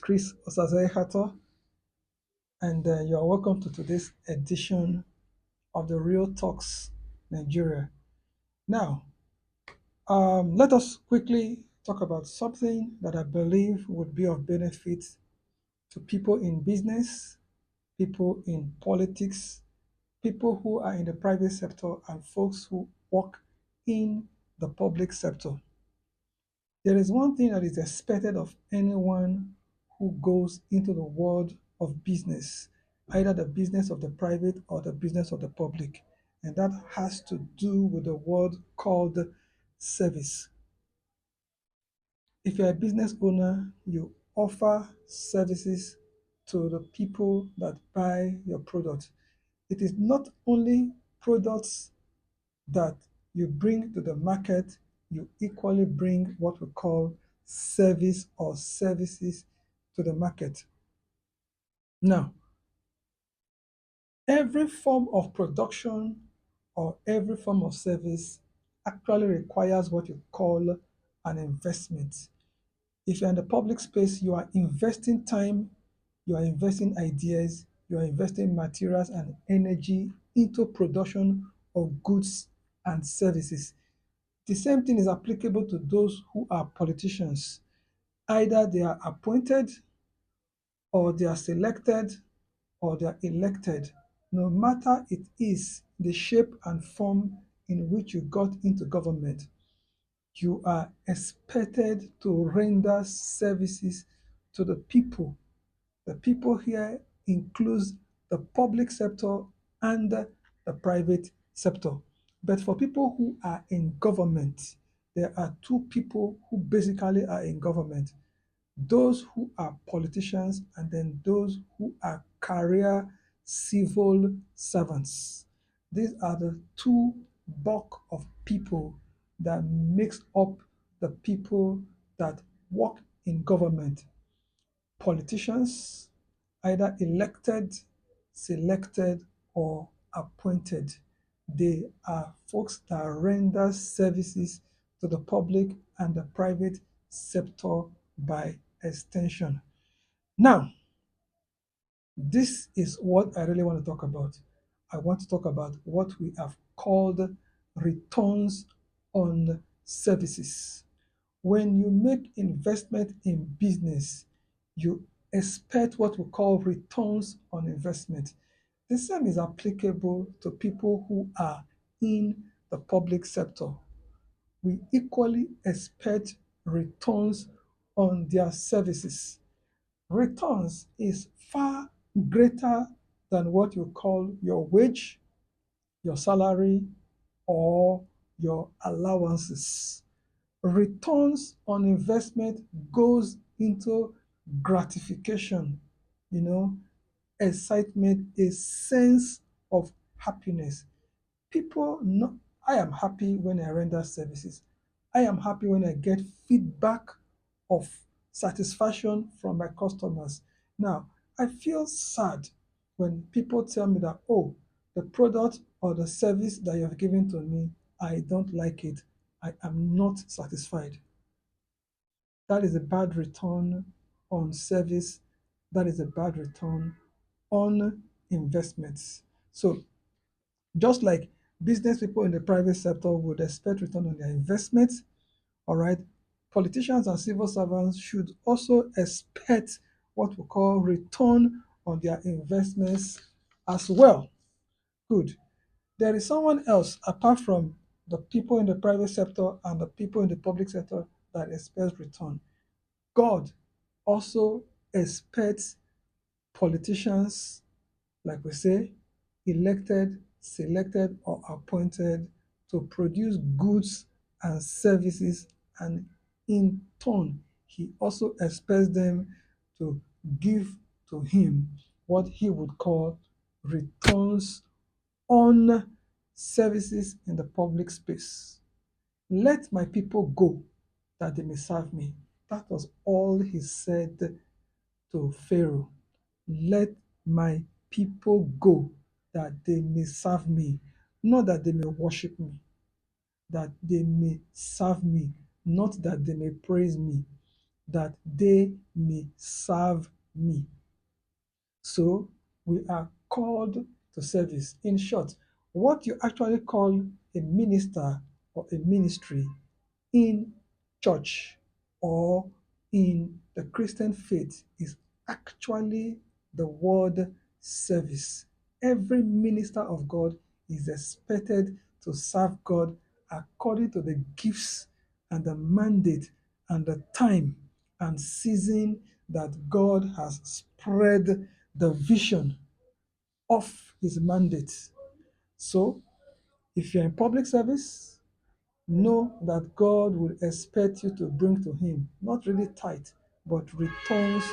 Chris Osazehato, and you are welcome to today's edition of the Real Talks Nigeria. Now, let us quickly talk about something that I believe would be of benefit to people in business, people in politics, people who are in the private sector, and folks who work in the public sector. There is one thing that is expected of anyone who goes into the world of business, either the business of the private or the business of the public, and that has to do with the word called service. If you're a business owner, you offer services to the people that buy your product. It is not only products that you bring to the market, you equally bring what we call service or services to the market. Now, every form of production or every form of service actually requires what you call an investment. If you're in the public space, you are investing time, you are investing ideas, you are investing materials and energy into production of goods and services. The same thing is applicable to those who are politicians. Either they are appointed or they are selected or they are elected. No matter it is the shape and form in which you got into government, you are expected to render services to the people. The people here includes the public sector and the private sector. But for people who are in government, there are two people who basically are in government: those who are politicians and then those who are career civil servants. These are the two bulk of people that makes up the people that work in government: politicians, either elected, selected, or appointed. They are folks that render services to the public and the private sector by extension. Now, this is what I really want to talk about. I want to talk about what we have called returns on services. When you make investment in business, you expect what we call returns on investment. The same is applicable to people who are in the public sector. We equally expect returns on their services. Returns is far greater than what you call your wage, your salary, or your allowances. Returns on investment goes into gratification, you know, excitement, a sense of happiness. People know I am happy when I render services. I am happy when I get feedback of satisfaction from my customers. Now, I feel sad when people tell me that, oh, the product or the service that you have given to me, I don't like it. I am not satisfied. That is a bad return on service. That is a bad return on investments. So just like business people in the private sector would expect return on their investments, all right, politicians and civil servants should also expect what we call return on their investments as well. Good. There is someone else apart from the people in the private sector and the people in the public sector that expects return. God also expects politicians, like we say, elected, selected, or appointed to produce goods and services, and in turn, he also expects them to give to him what he would call returns on services in the public space. Let my people go that they may serve me. That was all he said to Pharaoh. Let my people go that they may serve me, not that they may worship me, that they may serve me, not that they may praise me. that they may serve me. So we are called to service. In short, what you actually call a minister or a ministry in church or in the Christian faith is actually the word service. Every minister of God is expected to serve God according to the gifts and the mandate and the time and season that God has spread the vision of his mandate. So, if you're in public service, know that God will expect you to bring to him, not really tithe, but returns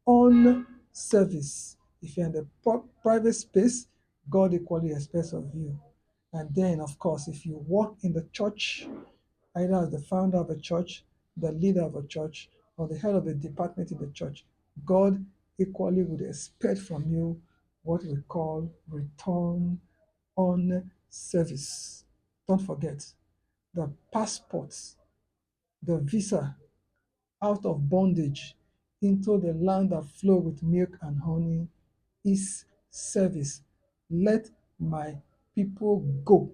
on service. If you're in the private space, God equally expects of you. And then, of course, if you work in the church, either as the founder of a church, the leader of a church, or the head of a department in the church, God equally would expect from you what we call return on service. Don't forget, the passports, the visa out of bondage into the land that flow with milk and honey is service. Let my people go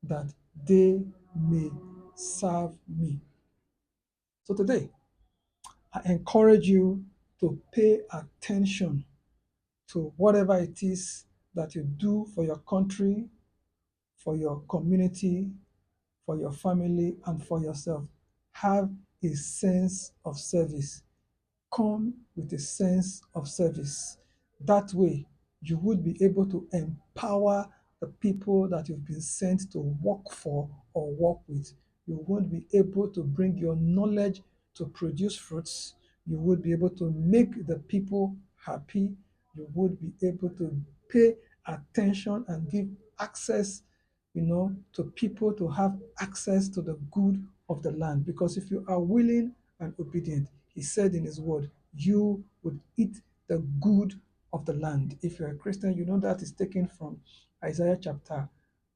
that they may serve me. So today, I encourage you to pay attention to whatever it is that you do for your country, for your community, for your family, and for yourself. Have a sense of service. Come with a sense of service. That way, you would be able to empower the people that you've been sent to work for or work with. You would be able to bring your knowledge to produce fruits. You would be able to make the people happy. You would be able to pay attention and give access, to people to have access to the good of the land. Because if you are willing and obedient, he said in his word, you would eat the good of the land. If you're a Christian, you know that is taken from Isaiah chapter,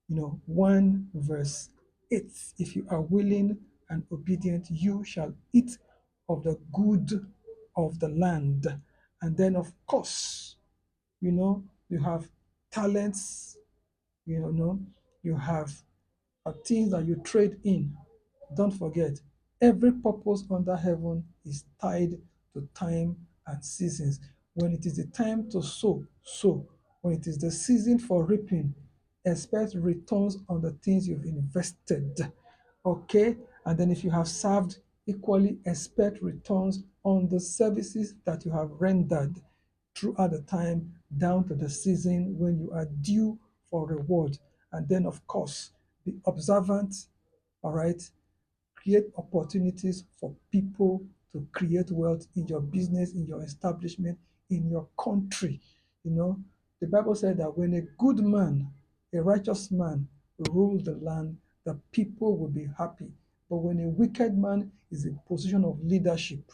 1 verse 8. If you are willing and obedient, you shall eat of the good of the land. And then, of course, you have talents, you have things that you trade in. Don't forget, every purpose under heaven is tied to time and seasons. When it is the time to sow, sow. When it is the season for reaping, expect returns on the things you've invested. Okay? And then if you have served, equally expect returns on the services that you have rendered throughout the time down to the season when you are due for reward. And then, of course, be observant, all right? Create opportunities for people to create wealth in your business, in your establishment, in your country. The Bible said that when a good man, a righteous man, rules the land, the people will be happy. But when a wicked man is in position of leadership,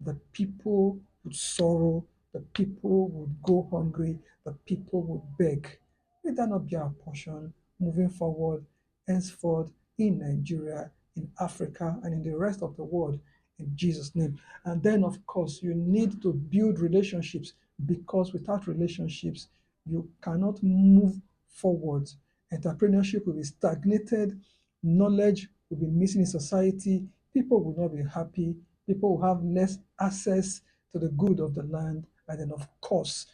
the people would sorrow, the people would go hungry, the people would beg. May that not be our portion moving forward, henceforth in Nigeria, in Africa, and in the rest of the world, in Jesus' name. And then, of course, you need to build relationships, because without relationships, you cannot move forward. Entrepreneurship will be stagnated, knowledge will be missing in society, people will not be happy, people will have less access to the good of the land, and then, of course,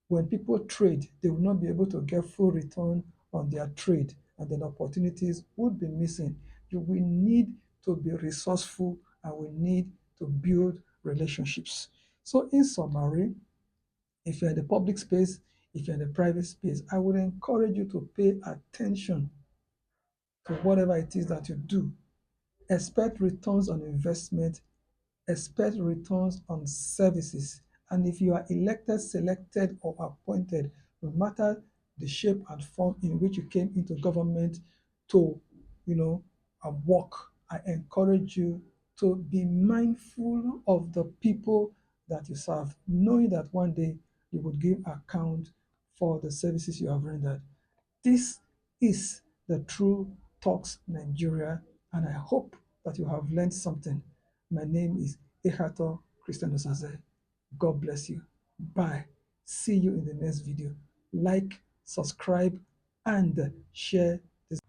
when people trade, they will not be able to get full return on their trade, and then opportunities would be missing. You will need to be resourceful, and we need to build relationships. So, in summary, if you're in the public space, if you're in the private space, I would encourage you to pay attention to whatever it is that you do. Expect returns on investment, expect returns on services. And if you are elected, selected, or appointed, no matter the shape and form in which you came into government to, work, I encourage you to be mindful of the people that you serve, knowing that one day you would give account for the services you have rendered. This is the True Talks Nigeria, and I hope that you have learned something. My name is Ehato Christian Osaze. God bless you. Bye. See you in the next video. Like, subscribe, and share this.